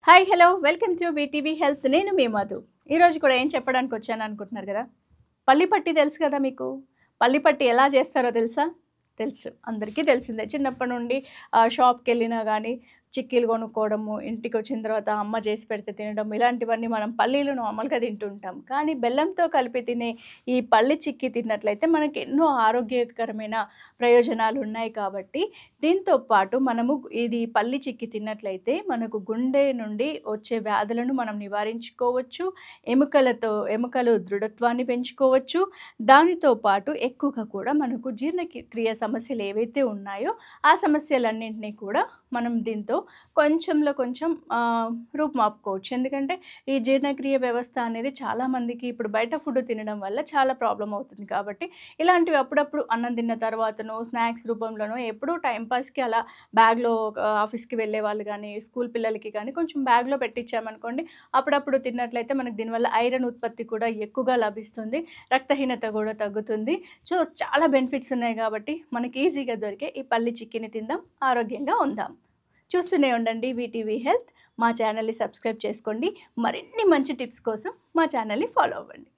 Hi hello welcome to VTV health. నేను మీ మధు. ఈరోజు కూడా ఏం చెప్పడానికి వచ్చాను అనుకుంటున్నారు కదా. పల్లి పట్టి తెలుసు కదా మీకు. పల్లి పట్టి ఎలా చేస్తారో తెలుసా? తెలుసు, అందరికీ తెలిసిందే. చిన్నప్పటి నుండి షాప్కి వెళ్ళినా కానీ చిక్కీలు కొనుక్కోవడము, ఇంటికి వచ్చిన తర్వాత అమ్మ చేసి పెడితే తినడం, ఇలాంటివన్నీ మనం పల్లీలు నార్మల్గా తింటుంటాం. కానీ బెల్లంతో కలిపి తినే ఈ పల్లి చిక్కీ తిన్నట్లయితే మనకి ఎన్నో ఆరోగ్యకరమైన ప్రయోజనాలు ఉన్నాయి. కాబట్టి దీంతో పాటు మనము ఇది పల్లి చిక్కీ తిన్నట్లయితే మనకు గుండె నుండి వచ్చే వ్యాధులను మనం నివారించుకోవచ్చు. ఎముకలు దృఢత్వాన్ని పెంచుకోవచ్చు. దానితో పాటు ఎక్కువగా కూడా మనకు జీర్ణక్రియ సమస్యలు ఏవైతే ఉన్నాయో ఆ సమస్యలన్నింటినీ కూడా మనం దీంతో కొంచెంలో కొంచెం రూపుమాపుకోవచ్చు. ఎందుకంటే ఈ జీర్ణక్రియ వ్యవస్థ అనేది చాలామందికి ఇప్పుడు బయట ఫుడ్ తినడం వల్ల చాలా ప్రాబ్లం అవుతుంది. కాబట్టి ఇలాంటివి అప్పుడప్పుడు అన్నం తిన్న తర్వాతనో స్నాక్స్ రూపంలోనో ఎప్పుడూ టైంపాస్కి అలా బ్యాగ్లో ఆఫీస్కి వెళ్ళే వాళ్ళు కానీ స్కూల్ పిల్లలకి కానీ కొంచెం బ్యాగ్లో పెట్టించామనుకోండి, అప్పుడప్పుడు తిన్నట్లయితే మనకు దీనివల్ల ఐరన్ ఉత్పత్తి కూడా ఎక్కువగా లభిస్తుంది. రక్తహీనత కూడా తగ్గుతుంది. సో చాలా బెనిఫిట్స్ ఉన్నాయి. కాబట్టి మనకి ఈజీగా దొరికే ఈ పల్లి చిక్కీని తిందాం, ఆరోగ్యంగా ఉందాం. చూస్తూనే ఉండండి వీటీవీ హెల్త్. మా ఛానల్ని సబ్స్క్రైబ్ చేసుకోండి. మరిన్ని మంచి టిప్స్ కోసం మా ఛానల్ని ఫాలో అవ్వండి.